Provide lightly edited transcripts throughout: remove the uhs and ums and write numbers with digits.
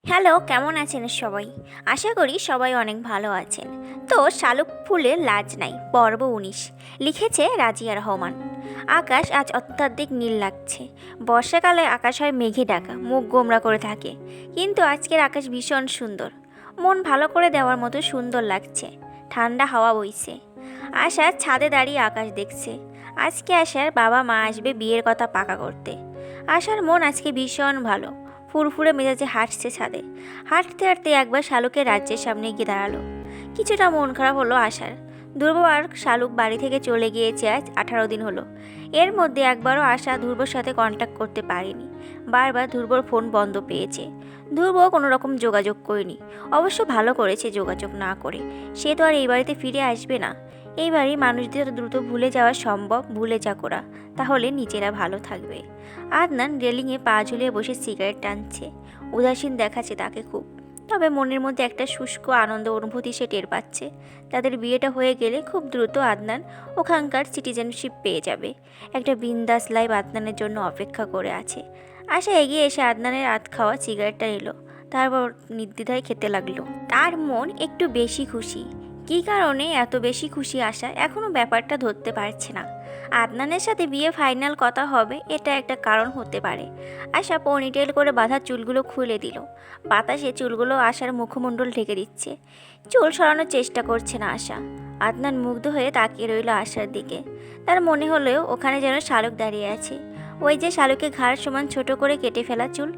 Hello, কেমন আছেন সবাই? আশা করি সবাই অনেক ভালো আছেন। তো শালুক ফুলের লাজ নাই পর্ব ১৯ লিখেছে রাজিয়া রহমান। আকাশ আজ অত্যাধিক নীল লাগছে। বর্ষাকালে আকাশ হয় মেঘে ঢাকা, মুখ গোমড়া করে থাকে, কিন্তু আজকের আকাশ ভীষণ সুন্দর। মন ভালো করে দেওয়ার মতো সুন্দর লাগছে। ঠান্ডা হাওয়া বইছে। আশা ছাদে দাঁড়িয়ে আকাশ দেখছে। আজকে আশার বাবা মা আসবে বিয়ের কথা পাকা করতে। আশার মন আজকে ভীষণ ভালো। ফুরফুরে মেজাজে হাঁটছে ছাদে। হাঁটতে হাঁটতে একবার শালুকের রাজ্যের সামনে গিয়ে দাঁড়ালো। কিছুটা মন খারাপ হলো আশার। ধ্রুব আর শালুক বাড়ি থেকে চলে গিয়েছে আজ 18 দিন হলো। এর মধ্যে একবারও আশা ধ্রুবর সাথে কন্ট্যাক্ট করতে পারেনি। বারবার ধ্রুবর ফোন বন্ধ পেয়েছে। ধ্রুব কোনো রকম যোগাযোগ করেনি। অবশ্য ভালো করেছে যোগাযোগ না করে। সে তো আর এই বাড়িতে ফিরে আসবে না। এই বাড়ির মানুষদের দ্রুত ভুলে যাওয়া সম্ভব, ভুলে যা করা, তাহলে নিজেরা ভালো থাকবে। আদনান রেলিংয়ে পা ঝুলিয়ে বসে সিগারেট টানছে। উদাসীন দেখাচ্ছে তাকে খুব। তবে মনের মধ্যে একটা শুষ্ক আনন্দ অনুভূতি সে টের পাচ্ছে। তাদের বিয়েটা হয়ে গেলে খুব দ্রুত আদনান ওখানকার সিটিজেনশিপ পেয়ে যাবে। একটা বিন্দাস লাইফ আদনানের জন্য অপেক্ষা করে আছে। আশা এগিয়ে এসে আদনানের আধ খাওয়া সিগারেটটা নিল। তারপর নির্দ্বিধায় খেতে লাগলো। তার মন একটু বেশি খুশি। কী কারণে এত বেশি খুশি আশা এখনও ব্যাপারটা ধরতে পারছে না। আদনানের সাথে বিয়ে ফাইনাল কথা হবে, এটা একটা কারণ হতে পারে। আশা পনিটেল করে বাঁধা চুলগুলো খুলে দিল। বাতাসে চুলগুলো আশার মুখমণ্ডল ঢেকে দিচ্ছে। চুল সরানোর চেষ্টা করছে না আশা। আদনান মুগ্ধ হয়ে তাকিয়ে রইল আশার দিকে। তার মনে হলেও ওখানে যেন শালুক দাঁড়িয়ে আছে। ওই যে শালুকে ঘাড় সমান ছোট করে কেটে ফেলা চুল।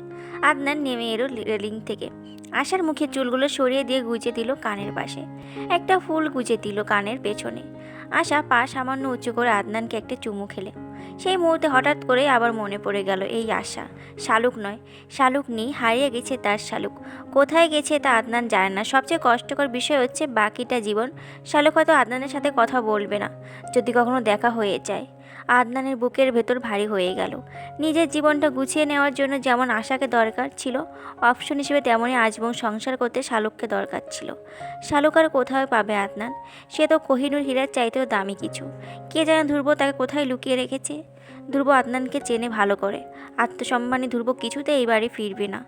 আদনান নেমে এলো রেলিং থেকে। আশার মুখে চুলগুলো সরিয়ে দিয়ে গুজে দিল কানের পাশে। একটা ফুল গুজে দিল কানের পেছনে। আশা পা সামান্য উঁচু করে আদনানকে একটা চুমু খেলে। সেই মুহূর্তে হঠাৎ করে আবার মনে পড়ে গেল এই আশা শালুক নয়। শালুক নেই, হারিয়ে গেছে তার শালুক। কোথায় গেছে তা আদনান জানে না। সবচেয়ে কষ্টকর বিষয় হচ্ছে বাকিটা জীবন শালুক হয়তো আদনানের সাথে কথা বলবে না, যদি কখনো দেখা হয়ে যায়। আদনানের বুকের ভেতর ভারী হয়ে গেল। নিজের জীবনটা গুছিয়ে নেওয়ার জন্য যেমন আশাকে দরকার ছিল অপশন হিসেবে, তেমনই আজীবন সংসার করতে শালুককে দরকার ছিল। শালুক আর কোথায় পাবে আদনান? সে তো কোহিনূর হীরার চাইতেও দামি কিছু। কে জানে ধ্রুব তাকে কোথায় লুকিয়ে রেখেছে। ধ্রুব আদনানকে চেনে ভালো করে। আত্মসম্মানী ধ্রুব কিছুতে এই বাড়ি ফিরবে না।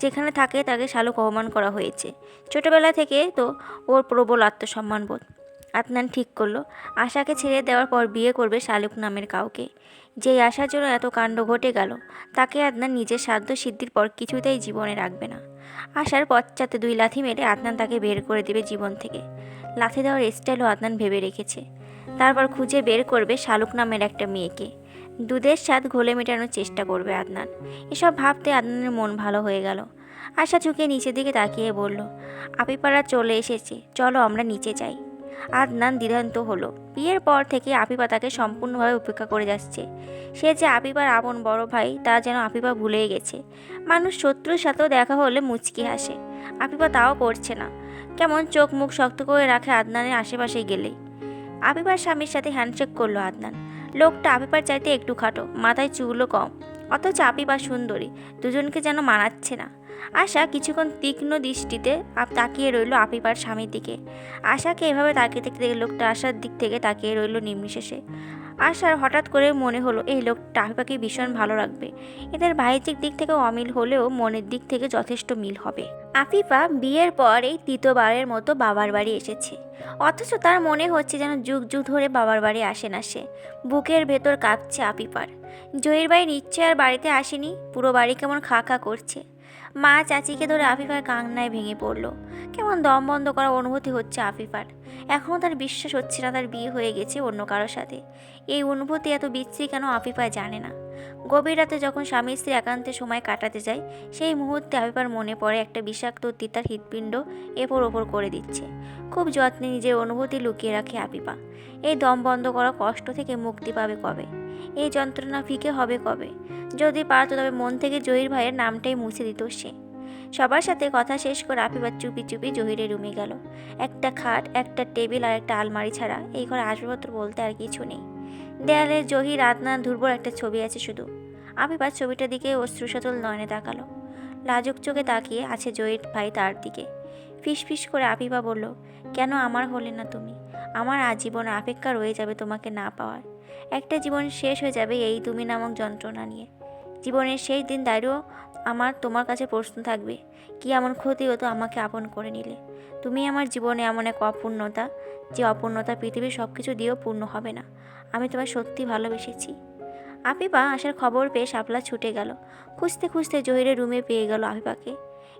যেখানে থাকে তাকে শালুক অপমান করা হয়েছে। ছোটবেলা থেকে তো ওর প্রবল আত্মসম্মান বোধ। আদনান ঠিক করলো আশাকে ছেড়ে দেওয়ার পর বিয়ে করবে শালুক নামের কাউকে। যেই আশার জন্য এত কাণ্ড ঘটে গেল, তাকে আদনান নিজের সাধ্য সিদ্ধির পর কিছুতেই জীবনে রাখবে না। আশার পশ্চাতে 2 লাথি মেরে আদনান তাকে বের করে দেবে জীবন থেকে। লাথি দেওয়ার স্টাইলও আদনান ভেবে রেখেছে। তারপর খুঁজে বের করবে শালুক নামের একটা মেয়েকে। দুধের স্বাদ ঘোলে মেটানোর চেষ্টা করবে আদনান। এসব ভাবতে আদনানের মন ভালো হয়ে গেল। আশা ঝুঁকে নিচের দিকে তাকিয়ে বলল, আপিপাড়া চলে এসেছে, চলো আমরা নিচে যাই। আদনান দ্বিধান্ত হলো। বিয়ের পর থেকে আপিপা তাকে সম্পূর্ণভাবে উপেক্ষা করে যাচ্ছে। সে যে আপিপার আপন বড় ভাই তা যেন আপিপা ভুলেই গেছে। মানুষ শত্রুর সাথেও দেখা হলে মুচকি হাসে, আপিপা তাও করছে না। কেমন চোখ মুখ শক্ত করে রাখে আদনানের আশেপাশে গেলেই। আপিপার স্বামীর সাথে হ্যান্ডশেক করলো আদনান। লোকটা আপিপার চাইতে একটু খাটো, মাথায় চুলও কম, অথচ আপিপা সুন্দরী। দুজনকে যেন মানাচ্ছে না। আশা কিছুক্ষণ তীক্ষ্ণ দৃষ্টিতে তাকিয়ে রইল আপিপার স্বামীর দিকে। আশাকে এভাবে তাকিয়ে দেখতে দেখে লোকটা আশার দিক থেকে তাকিয়ে রইল নির্বিশেষে। আশার হঠাৎ করে মনে হলো এই লোকটা আপিপাকে ভীষণ ভালো রাখবে। এদের বাহ্যিক দিক থেকে অমিল হলেও মনের দিক থেকে যথেষ্ট মিল হবে। আফিফা বিয়ের পর এই তৃতীয়বারের মতো বাবার বাড়ি এসেছে। অথচ তার মনে হচ্ছে যেন যুগ যুগ ধরে বাবার বাড়ি আসে না সে। বুকের ভেতর কাঁপছে আপিপার। জহির ভাই নিশ্চয় আর বাড়িতে আসেনি। পুরো বাড়ি কেমন খা খা করছে। মা চাচিকে ধরে আফিফার কান্নায় ভেঙে পড়ল। কেমন দম বন্ধ করা অনুভূতি হচ্ছে আফিফার। এখনও তার বিশ্বাস হচ্ছে না তার বিয়ে হয়ে গেছে অন্য কারোর সাথে। এই অনুভূতি এত বিশ্রী কেন আফিফা জানে না। গভীর রাতে যখন স্বামী স্ত্রী একান্তে সময় কাটাতে যায়, সেই মুহূর্তে আফিফার মনে পড়ে একটা বিষাক্ত তিতার হৃৎপিণ্ড এপর ওপর করে দিচ্ছে। খুব যত্নে নিজের অনুভূতি লুকিয়ে রাখে আফিফা। এই দম বন্ধ করা কষ্ট থেকে মুক্তি পাবে কবে? এই যন্ত্রণা ফিকে হবে কবে? যদি পারত তবে মন থেকে জহির ভাইয়ের নামটাই মুছে দিত সে। সবার সাথে কথা শেষ করে আফিফা চুপি চুপি জহিরের রুমে গেল। একটা খাট, একটা টেবিল আর একটা আলমারি ছাড়া এই ঘরে আসবাবপত্র বলতে আর কিছু নেই। দেয়ালে জহির, আদনান, ধ্রুবর একটা ছবি আছে শুধু। আফিফা ছবিটার দিকে অশ্রুসজল নয়নে তাকালো। লাজুক চোখে তাকিয়ে আছে জহির ভাই তার দিকে। ফিস ফিস করে আফিফা বলল, কেন আমার হলে না তুমি? আমার আজীবন অপেক্ষা রয়ে যাবে তোমাকে না পাওয়ার। একটা জীবন শেষ হয়ে যাবে এই তুমি নামক যন্ত্রণা নিয়ে। জীবনের শেষ দিন আমার তোমার কাছে প্রশ্ন থাকবে, কি এমন ক্ষতি হতো আমাকে আপন করে নিলে? তুমি আমার জীবনে এমন এক অপূর্ণতা, যে অপূর্ণতা পৃথিবীর সব কিছু দিয়েও পূর্ণ হবে না। আমি তোমায় সত্যি ভালোবেসেছি। আফিফা আসার খবর পেয়ে শাপলা ছুটে গেল। খুঁজতে খুঁজতে জহিরের রুমে পেয়ে গেল আফিফাকে।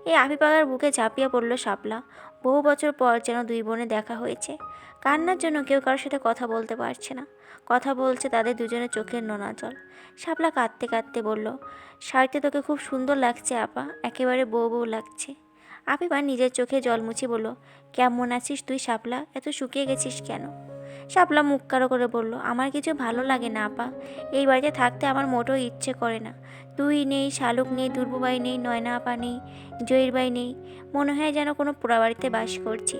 এই আফিফার বুকে ঝাঁপিয়ে পড়ল শাপলা। বহু বছর পর যেন দুই বোনে দেখা হয়েছে। কান্নার জন্য কেউ কারোর সাথে কথা বলতে পারছে না। কথা বলছে তাদের দুজনের চোখের নোনা জল। শাপলা কাঁদতে কাঁদতে বলল, শাড়িতে তোকে খুব সুন্দর লাগছে আপা, একেবারে বউ বউ লাগছে। আফিফা নিজের চোখে জল মুছে বলল, কেমন আছিস তুই শাপলা? এত শুকিয়ে গেছিস কেন? শাপলা মুখ কারো করে বলল, আমার কিছু ভালো লাগে না আপা। এই বাড়িতে থাকতে আমার মোটেও ইচ্ছে করে না। তুই নেই, শালুক নেই, দুর্বুবাই নেই, নয়না আপা নেই, জহিরবাই নেই। মনে হয় যেন কোনো পোড়া বাড়িতে বাস করছি।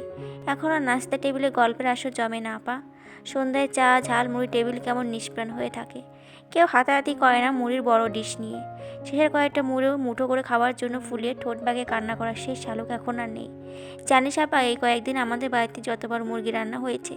এখন আর নাস্তা টেবিলে গল্পের আসর জমে না আপা। সন্ধ্যায় চা ঝাল মুড়ি টেবিল কেমন নিষ্প্রাণ হয়ে থাকে। কেউ হাতাহাতি করে না মুড়ির বড় ডিশ নিয়ে। শেষের কয়েকটা মুড়েও মুঠো করে খাওয়ার জন্য ফুলিয়ে ঠোঁট বাগে কান্না করার সেই শালুক এখন আর নেই। জানিস আপা, এই কয়েকদিন আমাদের বাড়িতে যতবার মুরগি রান্না হয়েছে,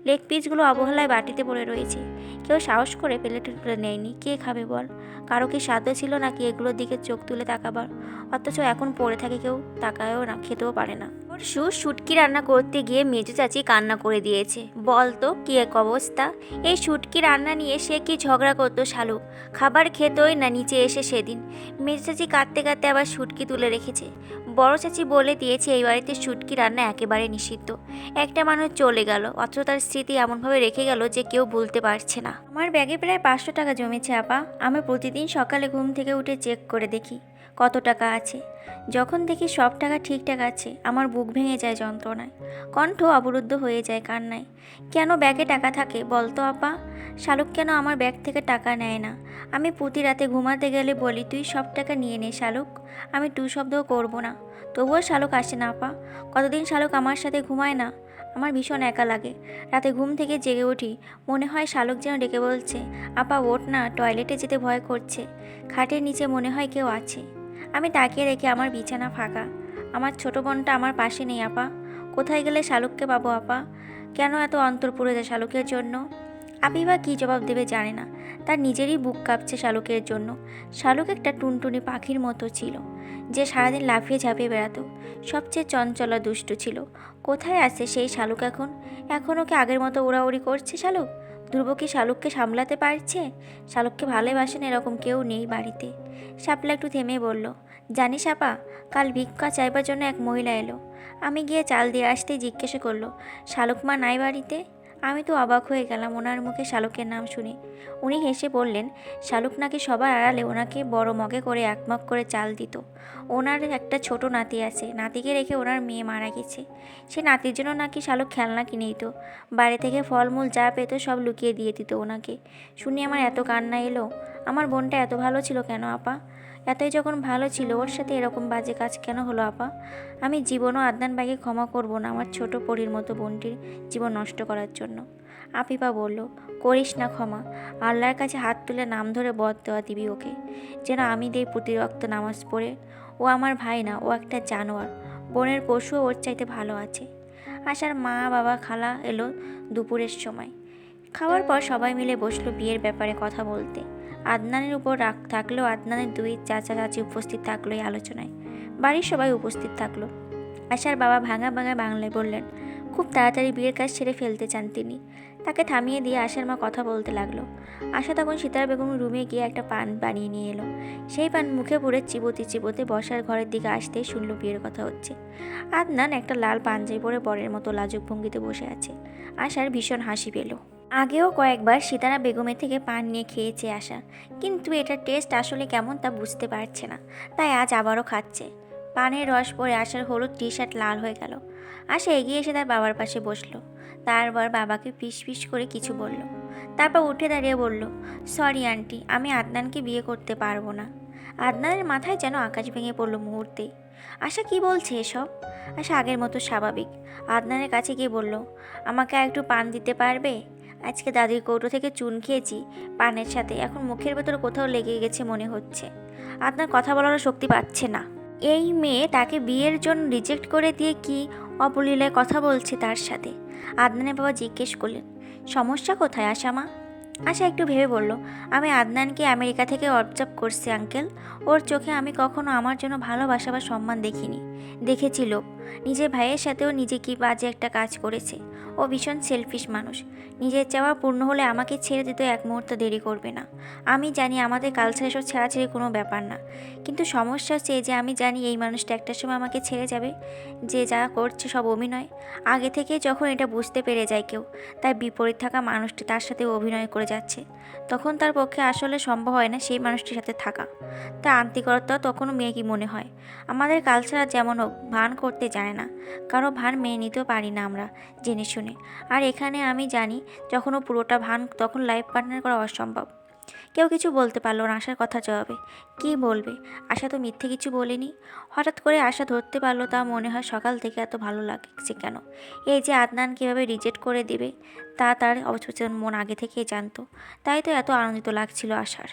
লেগ পিসগুলো অবহেলায় বাটিতে পড়ে রয়েছে। কেউ সাহস করে প্লেটে তুলে নেয়নি। কে খাবে বল? কারো কি সাধ্য ছিল নাকি এগুলোর দিকে চোখ তুলে তাকাবার? অথচ এখন পড়ে থাকে, কেউ তাকায়ও না, খেতেও পারে না। পরশু শুটকি রান্না করতে গিয়ে মেজো চাচি কান্না করে দিয়েছে। বল তো কি এক অবস্থা! এই শুটকি রান্না নিয়ে সে কি ঝগড়া করতো শালুক, খাবার খেতোই না নিচে এসে সেদিন। মেজো চাচি কাঁদতে কাঁদতে আবার শুটকি তুলে রেখেছে। বড় চাচি বলে দিয়েছে এই বাড়িতে শুটকি রান্না একেবারে নিষিদ্ধ। একটা মানুষ চলে গেল, অথচ তার স্মৃতি এমনভাবে রেখে গেল যে কেউ ভুলতে পারছে না। আমার ব্যাগে প্রায় 500 টাকা জমেছে আপা। আমি প্রতিদিন সকালে ঘুম থেকে উঠে চেক করে দেখি কত টাকা আছে। যখন দেখি সব টাকা ঠিকঠাক আছে, আমার বুক ভেঙে যায় যন্ত্রণায়, কণ্ঠ অবরুদ্ধ হয়ে যায় কান্নায়। কেন ব্যাগে টাকা থাকে বলতো আপা? শালুক কেন আমার ব্যাগ থেকে টাকা নেয় না? আমি প্রতি রাতে ঘুমাতে গেলে বলি, তুই সব টাকা নিয়ে নে শালুক, আমি টু শব্দও করবো না। তবুও শালুক আসে না আপা। কতদিন শালুক আমার সাথে ঘুমায় না। আমার ভীষণ একা লাগে। রাতে ঘুম থেকে জেগে উঠি, মনে হয় শালুক যেন ডেকে বলছে, আপা ওঠ না, টয়লেটে যেতে ভয় করছে। খাটের নিচে মনে হয় কেউ আছে। আমি তাকিয়ে দেখি আমার বিছানা ফাঁকা। আমার ছোট বোনটা আমার পাশে নেই আপা। কোথায় গেলে শালুককে পাবো আপা? কেন এত অন্তর পুড়ে যায় শালুকের জন্য? আফিফা কী জবাব দেবে জানে না। তার নিজেরই বুক কাঁপছে শালুকের জন্য। শালুক একটা টুনটুনি পাখির মতো ছিল, যে সারাদিন লাফিয়ে ঝাঁপিয়ে বেড়াতো। সবচেয়ে চঞ্চলা দুষ্টু ছিল। কোথায় আছে সেই শালুক এখন? এখনও কি আগের মতো উড়াউড়ি করছে শালুক? ধ্রুব কি শালুককে সামলাতে পারছে? শালুককে ভালোবাসেন এরকম কেউ নেই বাড়িতে। শাপলা একটু থেমে বলল, জানিস আপা, কাল ভিক্ষা চাইবার জন্য এক মহিলা এলো। আমি গিয়ে চাল দিয়ে আসতেই জিজ্ঞাসা করলো, শালুক মা নাই বাড়িতে? আমি তো অবাক হয়ে গেলাম ওনার মুখে শালুকের নাম শুনে। উনি হেসে বললেন, শালুক নাকি সবার আড়ালে ওনাকে বড় মগে করে 1 মগ করে চাল দিত। ওনার একটা ছোট নাতি আছে, নাতিকে রেখে ওনার মেয়ে মারা গেছে। সে নাতির জন্য নাকি শালুক খেলনা কিনে দিত। বাড়ি থেকে ফলমূল যা পেত সব লুকিয়ে দিয়ে দিত ওনাকে। শুনে আমার এত কান্না এলো। আমার বোনটা এত ভালো ছিল কেন আপা? এতই যখন ভালো ছিল, ওর সাথে এরকম বাজে কাজ কেন হলো আপা? আমি জীবনও আদনান ভাইকে ক্ষমা করব না আমার ছোট পরীর মতো বোনটির জীবন নষ্ট করার জন্য। আফিফা বলল, করিস না ক্ষমা। আল্লাহর কাছে হাত তুলে নাম ধরে বদ দেওয়া দিবি ওকে, যেন আমি দেই প্রতিরক্ত নামাজ পড়ে। ও আমার ভাই না, ও একটা জানোয়ার। বোনের পশুও ওর চাইতে ভালো আছে। আশার মা বাবা খালা এলো দুপুরের সময়। খাওয়ার পর সবাই মিলে বসলো বিয়ের ব্যাপারে কথা বলতে। আদনানের উপর রাগ থাকলেও আদনানের 2 চাচা চাচি উপস্থিত থাকলো এই আলোচনায়। বাড়ির সবাই উপস্থিত থাকলো। আশার বাবা ভাঙা ভাঙা বাংলায় বললেন, খুব তাড়াতাড়ি বিয়ের কাজ ছেড়ে ফেলতে চান তিনি। তাকে থামিয়ে দিয়ে আশার মা কথা বলতে লাগলো। আশা তখন সিতারা বেগম রুমে গিয়ে একটা পান বানিয়ে নিয়ে এলো। সেই পান মুখে পুরে চিবোতে চিবোতে বসার ঘরের দিকে আসতেই শুনলো বিয়ের কথা হচ্ছে। আদনান একটা লাল পাঞ্জাবি পরে বরের মতো লাজুক ভঙ্গিতে বসে আছে। আশার ভীষণ হাসি পেল। আগেও কয়েকবার সিতারা বেগমের থেকে পান নিয়ে খেয়েছে আশা, কিন্তু এটার টেস্ট আসলে কেমন তা বুঝতে পারছে না। তাই আজ আবারও খাচ্ছে। পানের রস পরে আশার হলুদ টি শার্ট লাল হয়ে গেল। আশা এগিয়ে এসে তার বাবার পাশে বসলো। তারপর বাবাকে ফিস ফিস করে কিছু বলল। তারপর উঠে দাঁড়িয়ে বলল, সরি আন্টি, আমি আদনানকে বিয়ে করতে পারবো না। আদনানের মাথায় যেন আকাশ ভেঙে পড়লো মুহূর্তেই। আশা কি বলছে এসব? আশা আগের মতো স্বাভাবিক। আদনানের কাছে গিয়ে বলল, আমাকে একটু পান দিতে পারবে? আজকে দাদির কৌটো থেকে চুন খেয়েছি পানের সাথে, এখন মুখের ভেতর কোথাও লেগে গেছে মনে হচ্ছে। আপনার কথা বলারও শক্তি পাচ্ছে না। এই মেয়ে তাকে বিয়ের জন্য রিজেক্ট করে দিয়ে কি অপলীলায় কথা বলছে তার সাথে। আদনানের বাবা জিজ্ঞেস করলেন, সমস্যা কোথায় আশামা? আশা একটু ভেবে বলল, আমি আদনানকে আমেরিকা থেকে অবজার্ভ করছি আঙ্কেল। ওর চোখে আমি কখনো আমার জন্য ভালোবাসা বা সম্মান দেখিনি। দেখেছি লোভ। নিজের ভাইয়ের সাথেও নিজে কি বাজে একটা কাজ করেছে। ও ভীষণ সেলফিশ মানুষ। নিজের চাওয়া পূর্ণ হলে আমাকে ছেড়ে দিতে এক মুহূর্ত দেরি করবে না। আমি জানি আমাদের কালচার এসব ছাড়াছাড়ি কোনো ব্যাপার না, কিন্তু সমস্যা হচ্ছে এই যে আমি জানি এই মানুষটা একটা সময় আমাকে ছেড়ে যাবে। যে যা করছে সব অভিনয়। আগে থেকে যখন এটা বুঝতে পেরে যায় কেউ, তার বিপরীত থাকা মানুষটি তার সাথে অভিনয় করে যাচ্ছে, তখন তার পক্ষে আসলে সম্ভব হয় না সেই মানুষটির সাথে থাকা। তার আন্তরিকতা তখনও মেয়ে কি মনে হয়। আমাদের কালচার যেমন হোক ভান করতে জানে না, কারো ভান মেনে নিতেও পারি না আমরা জেনে শুনে। আর এখানে আমি জানি যখন ও পুরোটা ভান, তখন লাইফ পার্টনার করা অসম্ভব। কেউ কিছু বলতে পারলো না আশার কথা জবাবে। কি বলবে? আশা তো মিথ্যে কিছু বলেনি। হঠাৎ করে আশা ধরতে পারলো তা মনে হয় সকাল থেকে এত ভালো লাগছে কেন। এই যে আদনান কীভাবে রিজেক্ট করে দিবে তা তার অবচেতন মন আগে থেকেই জানতো। তাই তো এত আনন্দিত লাগছিল আশার।